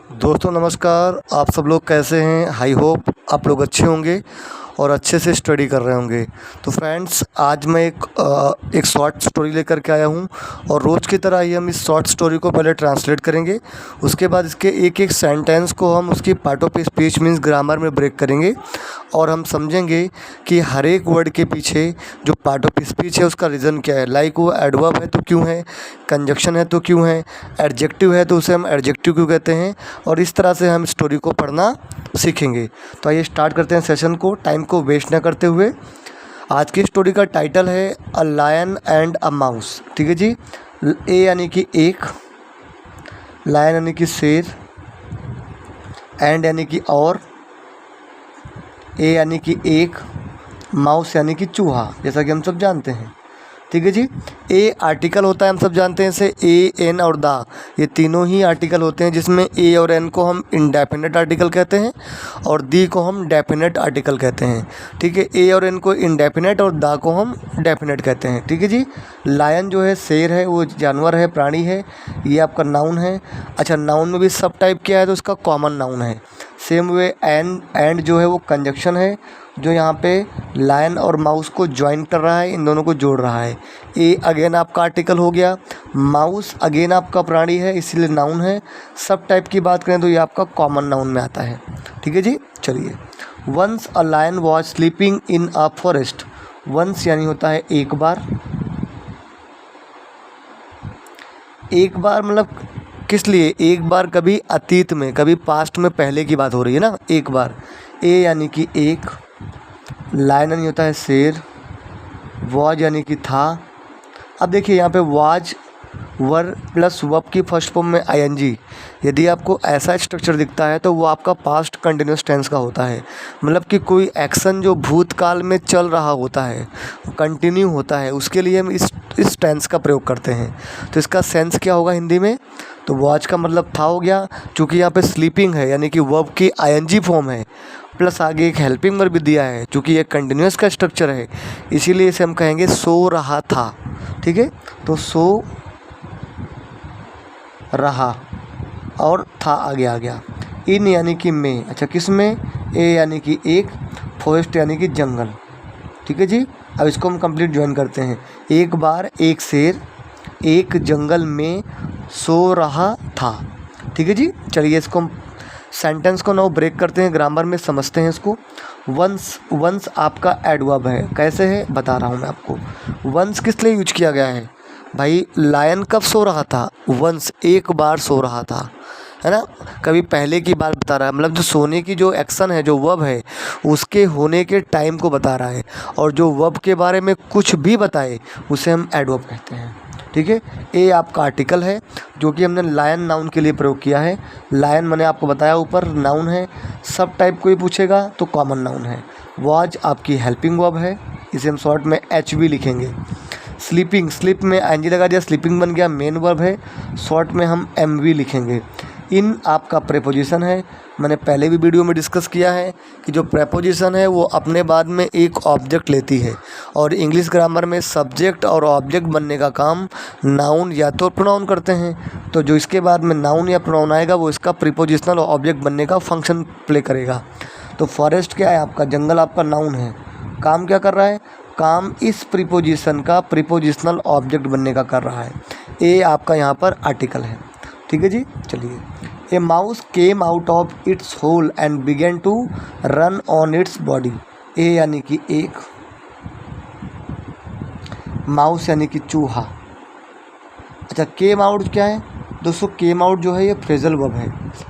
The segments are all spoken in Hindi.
दोस्तों नमस्कार। आप सब लोग कैसे हैं? आई होप आप लोग अच्छे होंगे और अच्छे से स्टडी कर रहे होंगे। तो फ्रेंड्स, आज मैं एक शॉर्ट स्टोरी लेकर के आया हूं और रोज़ की तरह ही हम इस शॉर्ट स्टोरी को पहले ट्रांसलेट करेंगे। उसके बाद इसके एक एक सेंटेंस को हम उसकी part of speech means grammar में ब्रेक करेंगे और हम समझेंगे कि हर एक वर्ड के पीछे जो पार्ट ऑफ स्पीच है उसका रीज़न क्या है। लाइक वो एडवर्ब है तो क्यों है, कंजक्शन है तो क्यों है, एडजेक्टिव है तो उसे हम एडजेक्टिव क्यों कहते हैं, और इस तरह से हम स्टोरी को पढ़ना सीखेंगे। तो आइए स्टार्ट करते हैं सेशन को, टाइम को वेस्ट न करते हुए। आज की स्टोरी का टाइटल है a lion and a mouse. ठीक है जी। ए यानी कि एक, लायन यानी कि शेर, एंड यानी कि और, ए यानी कि एक, माउस यानी कि चूहा, जैसा कि हम सब जानते हैं। ठीक है जी। ए आर्टिकल होता है, हम सब जानते हैं इसे। ए, एन और दा, ये तीनों ही आर्टिकल होते हैं, जिसमें ए और एन को हम इंडेफिनेट आर्टिकल कहते हैं और दी को हम डेफिनेट आर्टिकल कहते हैं। ठीक है। ए और एन को इंडेफिनेट और दा को हम डेफिनेट कहते हैं। ठीक है जी। लायन जो है शेर है, वो जानवर है, प्राणी है, ये आपका नाउन है। अच्छा, नाउन में भी सब टाइप किया है तो उसका कॉमन नाउन है। सेम वे एंड जो है वो कंजक्शन है, जो यहाँ पे लायन और माउस को ज्वाइन कर रहा है, इन दोनों को जोड़ रहा है। ए अगेन आपका आर्टिकल हो गया, माउस अगेन आपका प्राणी है इसीलिए नाउन है। सब टाइप की बात करें तो ये आपका कॉमन नाउन में आता है। ठीक है जी। चलिए, once a lion was sleeping in a forest. Once यानी होता है एक बार। एक बार मतलब किस लिए? एक बार कभी अतीत में, कभी पास्ट में, पहले की बात हो रही है ना, एक बार। ए यानी कि एक, लायन यानी होता है शेर, वॉज यानी कि था। अब देखिए यहाँ पे वॉज वर प्लस वर्ब की फर्स्ट फॉर्म में आईएनजी। यदि आपको ऐसा स्ट्रक्चर दिखता है तो वो आपका पास्ट कंटिन्यूस टेंस का होता है। मतलब कि कोई एक्शन जो भूतकाल में चल रहा होता है, कंटिन्यू होता है, उसके लिए हम इस टेंस का प्रयोग करते हैं। तो इसका सेंस क्या होगा हिंदी में? तो वॉच का मतलब था हो गया, चूँकि यहाँ पे स्लीपिंग है यानी कि वर्ब की आईएनजी फॉर्म है, प्लस आगे एक हेल्पिंग वर्ब भी दिया है, चूँकि ये कंटिन्यूस का स्ट्रक्चर है इसीलिए इसे हम कहेंगे सो रहा था। ठीक है। तो सो रहा और था आगे आ गया। इन यानी कि में, अच्छा किस में? ए यानी कि एक, फॉरेस्ट यानी कि जंगल। ठीक है जी। अब इसको हम कंप्लीट ज्वाइन करते हैं। एक बार एक शेर एक जंगल में सो रहा था। ठीक है जी। चलिए इसको हम सेंटेंस को नाउ ब्रेक करते हैं, ग्रामर में समझते हैं इसको। वंस आपका एडवर्ब है, कैसे है बता रहा हूँ मैं आपको। वंस किस लिए यूज किया गया है भाई? लायन कब सो रहा था? वंस, एक बार सो रहा था, है ना, कभी पहले की बात बता रहा है। मतलब जो सोने की जो एक्शन है, जो वर्ब है, उसके होने के टाइम को बता रहा है, और जो वर्ब के बारे में कुछ भी बताए उसे हम एडवर्ब कहते हैं। ठीक है। ए आपका आर्टिकल है जो कि हमने लायन नाउन के लिए प्रयोग किया है। लायन मैंने आपको बताया ऊपर नाउन है, सब टाइप कोई पूछेगा तो कॉमन नाउन है। वॉज आपकी हेल्पिंग वर्ब है, इसे हम शॉर्ट में एच भी लिखेंगे। स्लीपिंग, स्लिप में एनजी लगा दिया, स्लीपिंग बन गया, मेन वर्ब है, शॉर्ट में हम एम वी लिखेंगे। इन आपका प्रेपोजिशन है। मैंने पहले भी वीडियो में डिस्कस किया है कि जो प्रेपोजिशन है वो अपने बाद में एक ऑब्जेक्ट लेती है, और इंग्लिश ग्रामर में सब्जेक्ट और ऑब्जेक्ट बनने का काम नाउन या तो प्रोनाउन करते हैं। तो जो इसके बाद में नाउन या प्रोनाउन आएगा वो इसका प्रीपोजिशनल ऑब्जेक्ट बनने का फंक्शन प्ले करेगा। तो फॉरेस्ट क्या है आपका? जंगल आपका नाउन है। काम क्या कर रहा है? काम इस प्रीपोजिशन का प्रीपोजिशनल ऑब्जेक्ट बनने का कर रहा है। ए आपका यहाँ पर आर्टिकल है। ठीक है जी। चलिए, a mouse came out of its hole and began to run on its body. A यानी कि एक, माउस यानी कि चूहा। अच्छा, केम आउट क्या है दोस्तों? केम आउट जो है ये फ्रेजल वर्ब है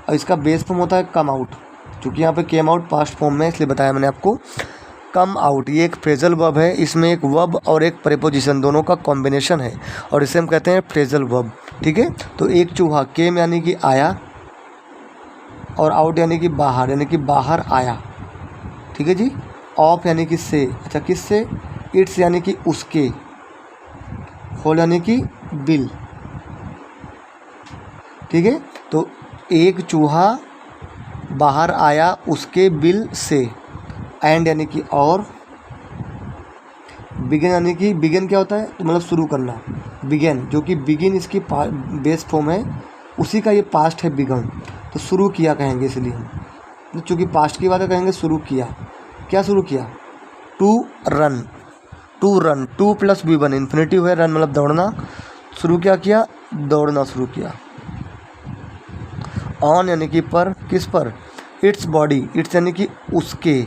और इसका बेस फॉर्म होता है कम आउट। चूँकि यहाँ पे केम आउट पास्ट फॉर्म में, इसलिए बताया मैंने आपको। कम आउट ये एक फ्रेजल वर्ब है, इसमें एक वर्ब और एक प्रीपोजिशन दोनों का कॉम्बिनेशन है और इसे हम कहते हैं फ्रेजल वर्ब। ठीक है। तो एक चूहा, केम यानी कि आया और आउट यानी कि बाहर, यानी कि बाहर आया। ठीक है जी। ऑफ यानी कि से, अच्छा किससे? इट्स यानी कि उसके, होल यानी कि बिल। ठीक है। तो एक चूहा बाहर आया उसके बिल से, एंड यानी कि और, बिगिन यानी कि बिगिन क्या होता है? तो मतलब शुरू करना, बिगिन, जो कि बिगिन इसकी बेस फॉर्म है, उसी का ये पास्ट है बिगन, तो शुरू किया कहेंगे इसलिए हम, तो चूँकि पास्ट की बात है कहेंगे शुरू किया। क्या शुरू किया? To run, to run, to plus V one infinitive है, रन मतलब दौड़ना, शुरू क्या किया? दौड़ना शुरू किया। ऑन यानी कि पर, किस पर? इट्स बॉडी, इट्स यानी कि उसके,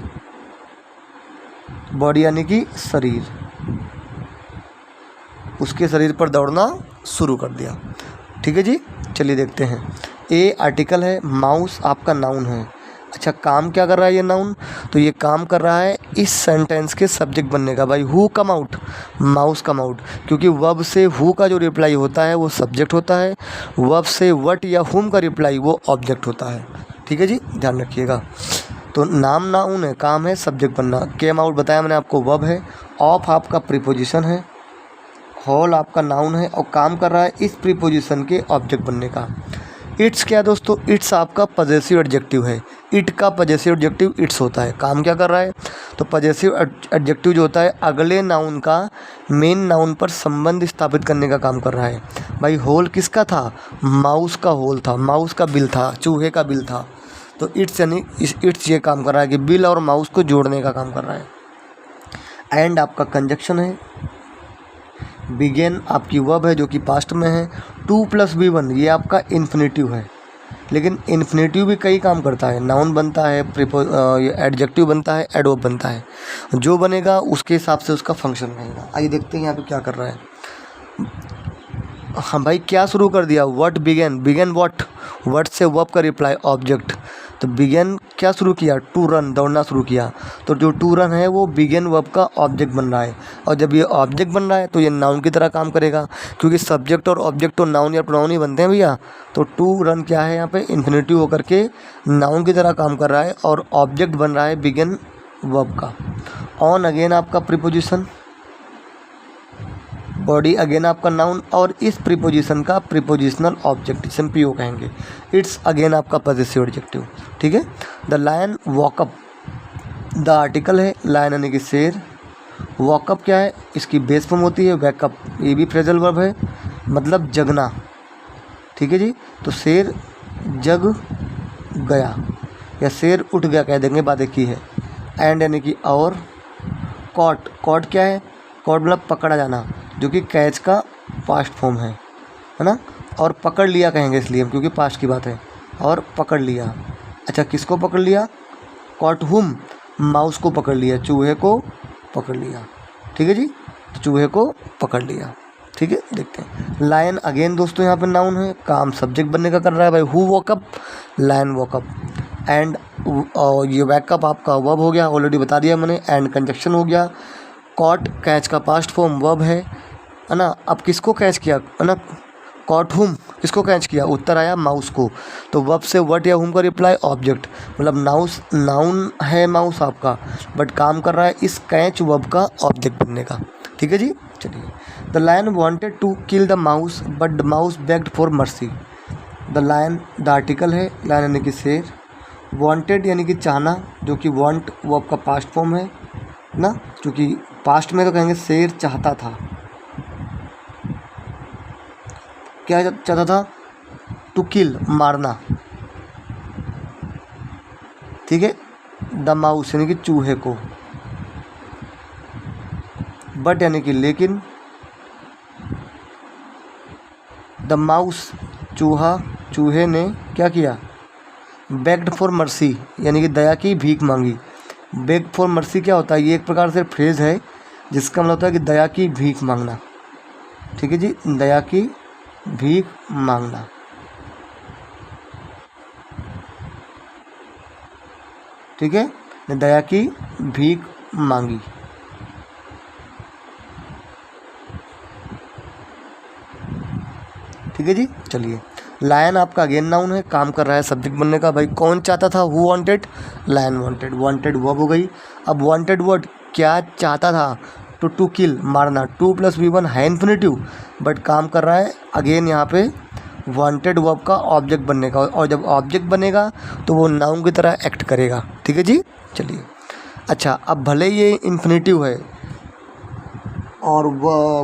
बॉडी यानी कि शरीर, उसके शरीर पर दौड़ना शुरू कर दिया। ठीक है जी, चलिए देखते हैं। ए आर्टिकल है, माउस आपका नाउन है। अच्छा, काम क्या कर रहा है ये नाउन? तो ये काम कर रहा है इस सेंटेंस के सब्जेक्ट बनने का। भाई who come out, mouse come out, क्योंकि वर्ब से हु का जो रिप्लाई होता है वो सब्जेक्ट होता है, वर्ब से व्हाट या हुम का रिप्लाई वो ऑब्जेक्ट होता है। ठीक है जी, ध्यान रखिएगा। तो नाम नाउन है, काम है सब्जेक्ट बनना। केम आउट बताया मैंने आपको, वर्ब है। ऑफ आपका प्रीपोजिशन है। हॉल आपका नाउन है और काम कर रहा है इस प्रीपोजिशन के ऑब्जेक्ट बनने का। इट्स क्या दोस्तों? इट्स आपका पजेसिव एडजेक्टिव है। इट का पजेसिव एडजेक्टिव इट्स होता है। काम क्या कर रहा है? तो पजेसिव एडजेक्टिव जो होता है अगले नाउन का मेन नाउन पर संबंध स्थापित करने का काम कर रहा है। भाई होल किसका था? माउस का होल था, माउस का बिल था, चूहे का बिल था। तो इट्स यानी इट्स ये काम कर रहा है कि बिल और माउस को जोड़ने का काम कर रहा है। एंड आपका कंजक्शन है। बिगेन आपकी वर्ब है जो कि पास्ट में है। टू प्लस बी वन ये आपका इन्फिनेटिव है, लेकिन इन्फिनेटिव भी कई काम करता है। नाउन बनता है, एडजेक्टिव बनता है, एडवर्ब बनता है। जो बनेगा उसके हिसाब से उसका फंक्शन रहेगा। आइए देखते हैं यहाँ पे क्या कर रहा है। हाँ भाई, क्या शुरू कर दिया? What begin, begin what, what से वर्ब का रिप्लाई ऑब्जेक्ट। तो बिगेन क्या शुरू किया? टू रन, दौड़ना शुरू किया। तो जो टू रन है वो बिगेन वर्ब का ऑब्जेक्ट बन रहा है, और जब ये ऑब्जेक्ट बन रहा है तो ये नाउन की तरह काम करेगा, क्योंकि सब्जेक्ट और ऑब्जेक्ट तो नाउन या प्रोनाउन ही बनते हैं भैया। तो टू रन क्या है यहाँ पे? इन्फिनेटिव होकर के नाउन की तरह काम कर रहा है और ऑब्जेक्ट बन रहा है बिगेन वर्ब का। ऑन अगेन आपका प्रीपोजिशन, बॉडी अगेन आपका नाउन और इस प्रीपोजिशन का प्रीपोजिशनल ऑब्जेक्ट, इसे पीओ कहेंगे। इट्स अगेन आपका पजेसिव एडजेक्टिव। ठीक है। The lion woke up, the article है, लायन यानी कि शेर। वॉकअप क्या है? इसकी बेस फॉर्म होती है वैकअप, ये भी फ्रेजल वर्ब है, मतलब जगना। ठीक है जी। तो शेर जग गया या शेर उठ गया कह देंगे, बात एक ही है। एंड यानी कि और। कॉट, कॉट क्या है? कॉट मतलब पकड़ा जाना, जो कि कैच का पास्ट फॉर्म है ना। और पकड़ लिया कहेंगे इसलिए हम, क्योंकि पास्ट की बात है। और पकड़ लिया, अच्छा किसको पकड़ लिया? कॉट हुम, माउस को पकड़ लिया, चूहे को पकड़ लिया। ठीक है जी, तो चूहे को पकड़ लिया। ठीक है, देखते हैं। लायन अगेन दोस्तों यहाँ पे नाउन है, काम सब्जेक्ट बनने का कर रहा है। भाई who woke up, lion woke up. And ये वैकअप आपका वर्ब हो गया, ऑलरेडी बता दिया मैंने। एंड कंजक्शन हो गया। कॉट कैच का पास्ट फॉर्म वर्ब है ना। अब किसको कैच किया है ना? कॉट हुम, किसको कैच किया? उत्तर आया माउस को। तो वर्ब से व्हाट या हुम का रिप्लाई ऑब्जेक्ट, मतलब नाउन है माउस आपका, बट काम कर रहा है इस कैच वर्ब का ऑब्जेक्ट बनने का। ठीक है जी, चलिए। The lion wanted to kill the mouse but the mouse begged for mercy. The lion the article है, लायन यानी कि शेर। वांटेड यानी कि चाहना, जो कि वांट वर्ब का पास्ट फॉर्म है ना, क्योंकि पास्ट में तो कहेंगे शेर चाहता था। क्या चाहता था? टू किल, मारना। ठीक है। द माउस यानी कि चूहे को। बट यानी कि लेकिन। द माउस चूहा, चूहे ने क्या किया? बेग्ड फॉर मर्सी यानी कि दया की भीख मांगी। बेग फॉर मर्सी क्या होता है? ये एक प्रकार से फ्रेज है जिसका मतलब होता है कि दया की भीख मांगना। ठीक है जी, दया की भीख मांगना। ठीक है, दया की भीख मांगी। ठीक है जी, चलिए। लायन आपका अगेन नाउन है, काम कर रहा है सब्जेक्ट बनने का। भाई कौन चाहता था? Who wanted, lion wanted. Wanted verb हो गई। अब वांटेड वर्ड क्या चाहता था? टू किल, मारना। टू प्लस बी वन है इन्फिनेटिव, बट काम कर रहा है अगेन यहाँ पे वांटेड वर्ब का ऑब्जेक्ट बनने का, और जब ऑब्जेक्ट बनेगा तो वो नाउन की तरह एक्ट करेगा। ठीक है जी, चलिए। अच्छा, अब भले ये इन्फिनेटिव है और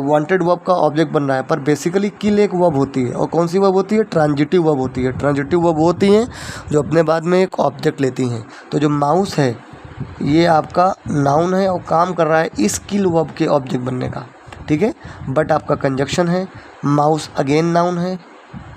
वांटेड वर्ब का ऑब्जेक्ट बन रहा है, पर बेसिकली किल एक वर्ब होती है। और कौन सी वर्ब होती है? ट्रांजिटिव वर्ब होती है। ट्रांजिटिव वर्ब होती हैं जो अपने बाद में एक ऑब्जेक्ट लेती हैं। तो जो माउस है ये आपका नाउन है और काम कर रहा है इस किल वर्ब के ऑब्जेक्ट बनने का, ठीक है। बट आपका कंजक्शन है, माउस अगेन नाउन है,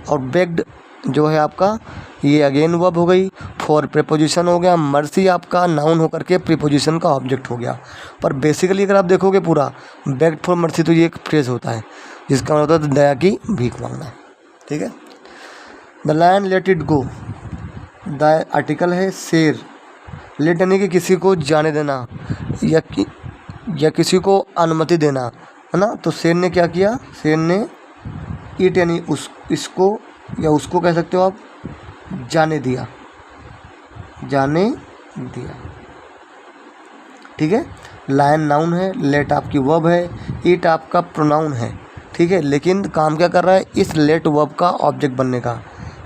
और बेग्ड जो है आपका ये अगेन वर्ब हो गई। फॉर प्रीपोजिशन हो गया, मर्सी आपका नाउन होकर के प्रीपोजिशन का ऑब्जेक्ट हो गया। पर बेसिकली अगर आप देखोगे पूरा बेग्ड फॉर मर्सी तो ये एक फ्रेज होता है जिसका मतलब होता है दया की भीख मांगना, ठीक है। The lion let it go, the article है शेर, लेट यानी कि किसी को जाने देना या किसी को अनुमति देना, है ना। तो शेर ने क्या किया? शेर ने इट यानी इसको या उसको कह सकते हो आप, जाने दिया, ठीक है। लायन नाउन है, लेट आपकी वर्ब है, इट आपका प्रोनाउन है, ठीक है। लेकिन काम क्या कर रहा है? इस लेट वर्ब का ऑब्जेक्ट बनने का।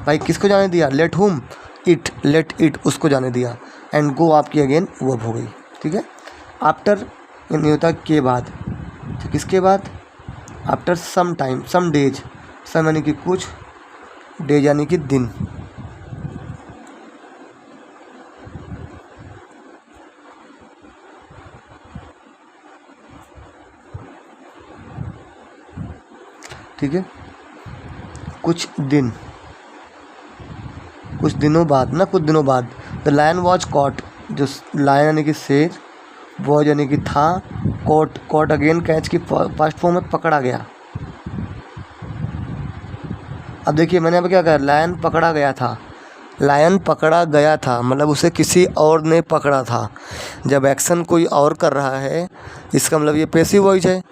भाई किसको जाने दिया? लेट हुम, इट, लेट इट उसको जाने दिया। एंड गो आपकी अगेन वर्ब हो गई, ठीक है। आफ्टर यानी होता है के बाद, तो किसके बाद? After some time, some days, some यानी कि कुछ, डेज यानी कि दिन, ठीक है। कुछ दिन, कुछ दिनों बाद ना, कुछ दिनों बाद। द लायन वॉज कॉट, जो लायन यानी कि शेर, वॉज यानी कि था, कॉट, कॉट अगेन कैच की पास्ट फॉर्म में पकड़ा गया। अब देखिए मैंने अब क्या कहा? लायन पकड़ा गया था, लायन पकड़ा गया था मतलब उसे किसी और ने पकड़ा था। जब एक्शन कोई और कर रहा है इसका मतलब ये पैसिव वॉइस है,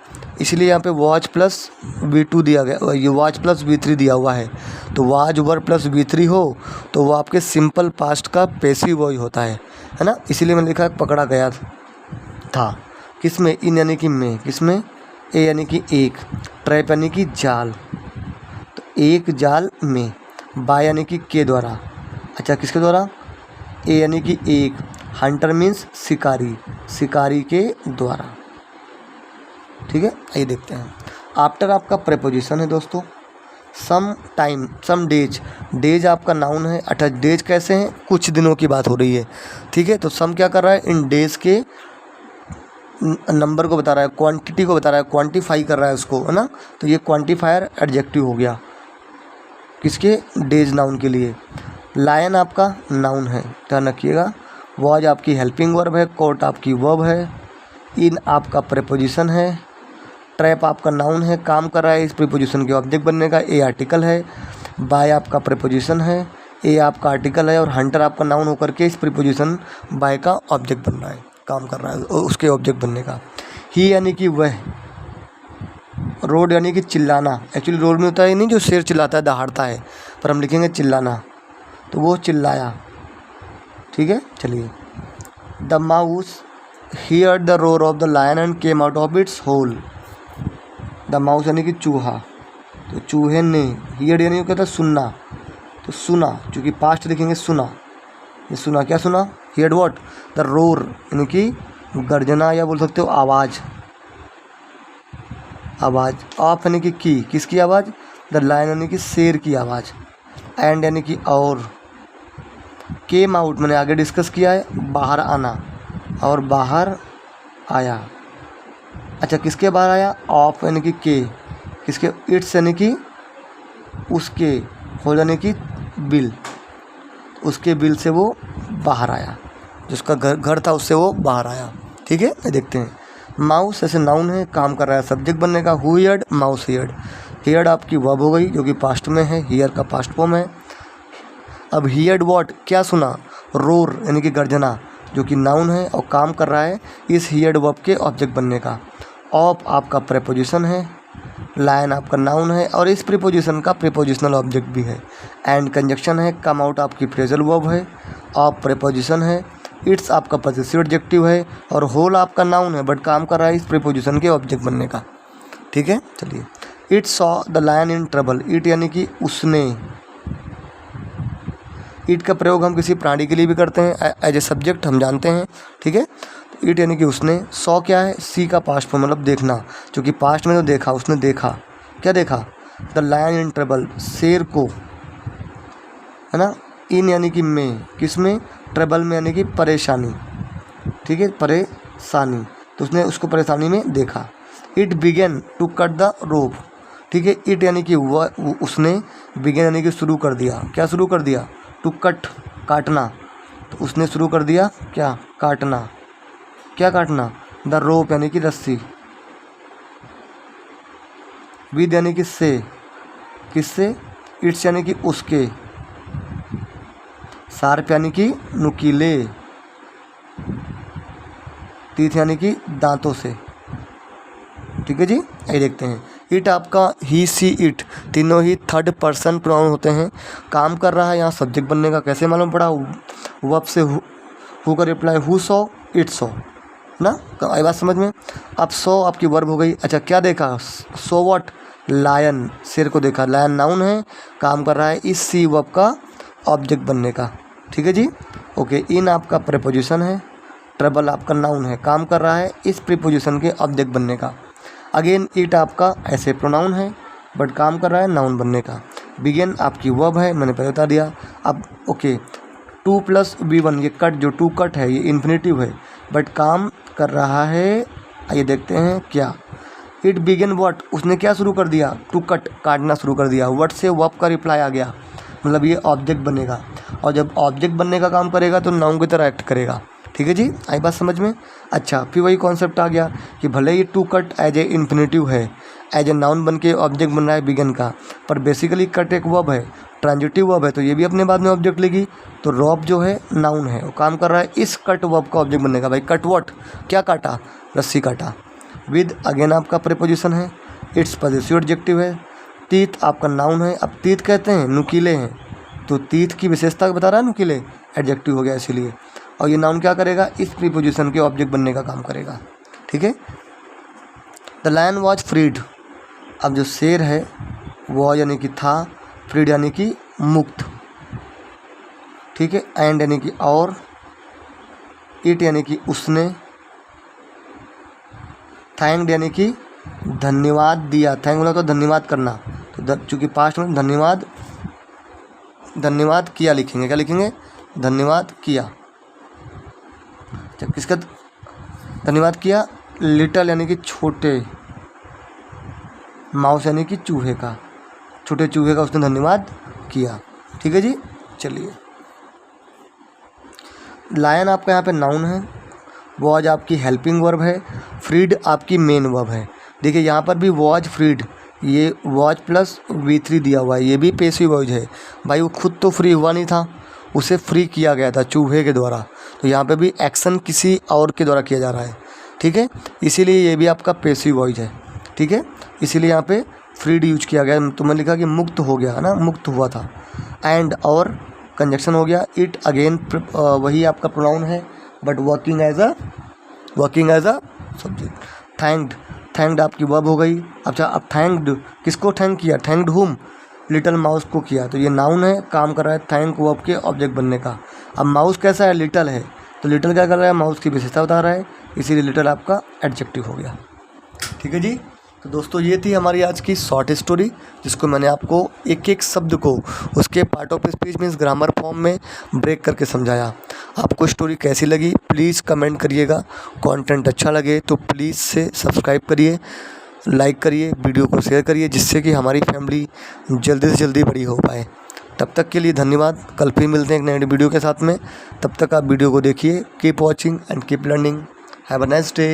इसलिए यहाँ पे वॉच प्लस V2 दिया गया, ये वॉच प्लस V3 दिया हुआ है। तो वॉच वर प्लस V3 हो तो वो आपके सिंपल पास्ट का पैसिव वॉइस होता है ना। इसीलिए मैंने लिखा है पकड़ा गया था। किस में? इन यानी कि में, किस में? ए यानी कि एक, ट्रैप यानी कि जाल, तो एक जाल में, बाय यानी कि के द्वारा, अच्छा किसके द्वारा? ए यानी कि एक, हंटर मीन्स शिकारी, शिकारी के द्वारा, ठीक है। आइए देखते हैं। आफ्टर आपका प्रेपोजिशन है दोस्तों। Some time, some days, days आपका नाउन है। अच्छा डेज कैसे हैं? कुछ दिनों की बात हो रही है, ठीक है। तो सम क्या कर रहा है? इन डेज के नंबर को बता रहा है, क्वांटिटी को बता रहा है, क्वांटिफाई कर रहा है उसको, है ना। तो ये क्वांटिफायर एडजेक्टिव हो गया किसके? डेज नाउन के लिए। लायन आपका नाउन है, ध्यान रखिएगा। वॉज आपकी हेल्पिंग वर्ब है, कोट आपकी वर्ब है, इन आपका प्रीपोजिशन है, ट्रैप आपका नाउन है, काम कर रहा है इस प्रीपोजिशन के ऑब्जेक्ट बनने का, ए आर्टिकल है, बाय आपका प्रीपोजिशन है, ए आपका आर्टिकल है, और हंटर आपका नाउन होकर के इस प्रीपोजिशन बाय का ऑब्जेक्ट बन रहा है, काम कर रहा है उसके ऑब्जेक्ट बनने का। ही यानी कि वह, रोड यानी कि चिल्लाना, एक्चुअली रोड में होता है नहीं जो शेर चिल्लाता है, दहाड़ता है, पर हम लिखेंगे चिल्लाना, तो वो चिल्लाया, ठीक है। चलिए। The mouse heard the roar of the lion and came out of its hole. The mouse यानी कि चूहा, तो चूहे ने, हियर्ड यानी वो कहता है सुनना, तो सुना, चूँकि पास्ट लिखेंगे सुना, ये सुना, क्या सुना? Heard what? द रोर यानी कि गर्जना, या बोल सकते हो आवाज़, आवाज़। ऑफ यानी कि किसकी आवाज़? द लायन यानी कि शेर की आवाज़। एंड यानी कि और। केम आउट मैंने आगे डिस्कस किया है, बाहर आना, और बाहर आया। अच्छा किसके बाहर आया? ऑफ यानी कि के, किसके? इट्स यानी कि उसके, हो यानी कि बिल, उसके बिल से वो बाहर आया, जिसका घर था उससे वो बाहर आया, ठीक है। देखते हैं। माउस ऐसे नाउन है, काम कर रहा है सब्जेक्ट बनने का। Who heard? Mouse heard. Heard आपकी वर्ब हो गई जो कि पास्ट में है, हियर का पास्ट फॉर्म है। अब हियर्ड व्हाट? क्या सुना? रोर यानी कि गर्जना, जो कि नाउन है और काम कर रहा है इस हियर्ड वर्ब के ऑब्जेक्ट बनने का। ऑफ आपका प्रीपोजिशन है, लायन आपका नाउन है और इस प्रीपोजिशन का प्रीपोजिशनल ऑब्जेक्ट भी है। एंड कंजक्शन है, कम आउट आपकी फ्रेजल वर्ब है, ऑफ प्रीपोजिशन है, इट्स आपका पॉसेसिव एडजेक्टिव है, और होल आपका नाउन है बट काम कर रहा है इस प्रीपोजिशन के ऑब्जेक्ट बनने का, ठीक है। चलिए। It saw the lion in trouble. It यानी कि उसने। इट का प्रयोग हम किसी प्राणी के लिए भी करते हैं एज ए सब्जेक्ट, हम जानते हैं, ठीक है। इट यानी कि उसने, सॉ क्या है, सी का पास्ट फॉर्म मतलब देखना, क्योंकि पास्ट में तो देखा, उसने देखा, क्या देखा, द लायन इन ट्रबल, शेर को, है ना। इन यानी कि में, किस में, ट्रबल में यानी कि परेशानी, ठीक है, परेशानी, तो उसने उसको परेशानी में देखा। It began to cut the rope, ठीक है, इट यानी कि उसने, बिगेन यानी कि शुरू कर दिया, क्या शुरू कर दिया, टू कट, काटना, तो उसने शुरू कर दिया क्या, काटना, क्या काटना, द रोप यानी कि रस्सी, विद यानी कि से, किससे, इट्स यानी कि उसके, शार्प यानी कि नुकीले, टीथ यानी कि दांतों से, ठीक है जी। ये देखते हैं, इट आपका ही, सी, इट तीनों ही थर्ड पर्सन प्रोनाउन होते हैं। काम कर रहा है यहाँ सब्जेक्ट बनने का, कैसे मालूम पड़ा, वर्ब से हु का reply, who saw, it saw ना, तो आई बात समझ में। अब सॉ आपकी वर्ब हो गई। अच्छा क्या देखा, सो व्हाट, लायन, शेर को देखा, लायन नाउन है, काम कर रहा है इस सी वर्ब का ऑब्जेक्ट बनने का, ठीक है जी। ओके, इन आपका प्रीपोजिशन है, ट्रबल आपका नाउन है, काम कर रहा है इस प्रीपोजिशन के ऑब्जेक्ट बनने का। अगेन इट आपका ऐसे प्रोनाउन है बट काम कर रहा है नाउन बनने का। बिगिन आपकी वर्ब है, मैंने पहले बता दिया। अब ओके, 2 + V1, ये कट, जो टू कट है ये इन्फिनेटिव है बट काम कर रहा है, आइए देखते हैं क्या। इट बिगिन व्हाट, उसने क्या शुरू कर दिया, टू कट, काटना शुरू कर दिया। व्हाट से वर्ब का रिप्लाई आ गया, मतलब ये ऑब्जेक्ट बनेगा, और जब ऑब्जेक्ट बनने का काम करेगा तो नाउन की तरह एक्ट करेगा, ठीक है जी। आई बात समझ में। अच्छा फिर वही कॉन्सेप्ट आ गया कि भले ही to cut as a infinitive है, एज ए नाउन बन के ऑब्जेक्ट बन रहा है बिगन का, पर बेसिकली कट एक वर्ब है, ट्रांजिटिव वर्ब है, तो ये भी अपने बाद में ऑब्जेक्ट लेगी। तो रॉब जो है नाउन है, वो काम कर रहा है इस कट वर्ब का ऑब्जेक्ट बनने का। भाई कट व्हाट, क्या काटा, रस्सी काटा। विद अगेन आपका प्रीपोजिशन है, इट्स पॉजिटिव एडजेक्टिव है। टीथ आपका नाउन है, अब टीथ कहते हैं नुकीले हैं, तो टीथ की विशेषता बता रहा है नुकीले, एडजेक्टिव हो गया इसीलिए। और ये नाउन क्या करेगा, इस प्रीपोजिशन के ऑब्जेक्ट बनने का काम करेगा, ठीक है। द लायन वॉज फ्रीड, अब जो शेर है वॉज यानी कि था, फ्रीड यानी कि मुक्त, ठीक है। एंड यानी कि और, इट यानी कि उसने, थैंक्ड यानी कि धन्यवाद दिया, थैंक बोला तो धन्यवाद करना, तो चूँकि पास्ट में धन्यवाद, धन्यवाद किया लिखेंगे, क्या लिखेंगे, धन्यवाद किया। किसका धन्यवाद किया, लिटल यानी कि छोटे, माउस यानी कि चूहे का, छोटे चूहे का उसने धन्यवाद किया, ठीक है जी। चलिए, लायन आपका यहाँ पे नाउन है, वॉज आपकी हेल्पिंग वर्ब है, फ्रीड आपकी मेन वर्ब है। देखिए यहाँ पर भी वॉज फ्रीड, ये वॉज प्लस V3 दिया हुआ है, ये भी पेसिव वॉइस है। भाई वो खुद तो फ्री हुआ नहीं था, उसे फ्री किया गया था चूहे के द्वारा, तो यहाँ पे भी एक्शन किसी और के द्वारा किया जा रहा है, ठीक है, इसीलिए ये भी आपका पेसिव वॉइस है, ठीक है। इसीलिए यहाँ पे फ्रीड यूज किया गया, तो मैं लिखा कि मुक्त हो गया, है ना, मुक्त हुआ था। एंड और कंजक्शन हो गया। इट अगेन वही आपका प्रोनाउन है but working as a subject. Thanked आपकी वर्ब हो गई। अच्छा अब थैंक्ड, किसको थैंक किया, थैंक्ड हुम, लिटिल माउस को किया, तो ये नाउन है, काम कर रहा है थैंक वर्ब के ऑब्जेक्ट बनने का। अब माउस कैसा है, लिटिल है, तो लिटिल क्या कर रहा है, माउस की विशेषता बता रहा है, इसीलिए लिटिल आपका एडजेक्टिव हो गया, ठीक है जी। तो दोस्तों ये थी हमारी आज की शॉर्ट स्टोरी, जिसको मैंने आपको एक एक शब्द को उसके part of speech means grammar form में ब्रेक करके समझाया। आपको स्टोरी कैसी लगी प्लीज़ कमेंट करिएगा, कंटेंट अच्छा लगे तो प्लीज़ से सब्सक्राइब करिए, लाइक करिए, वीडियो को शेयर करिए, जिससे कि हमारी फैमिली जल्दी से जल्दी बड़ी हो पाए। तब तक के लिए धन्यवाद, कल फिर मिलते हैं एक नए वीडियो के साथ में। तब तक आप वीडियो को देखिए, keep watching and keep learning, have a nice day.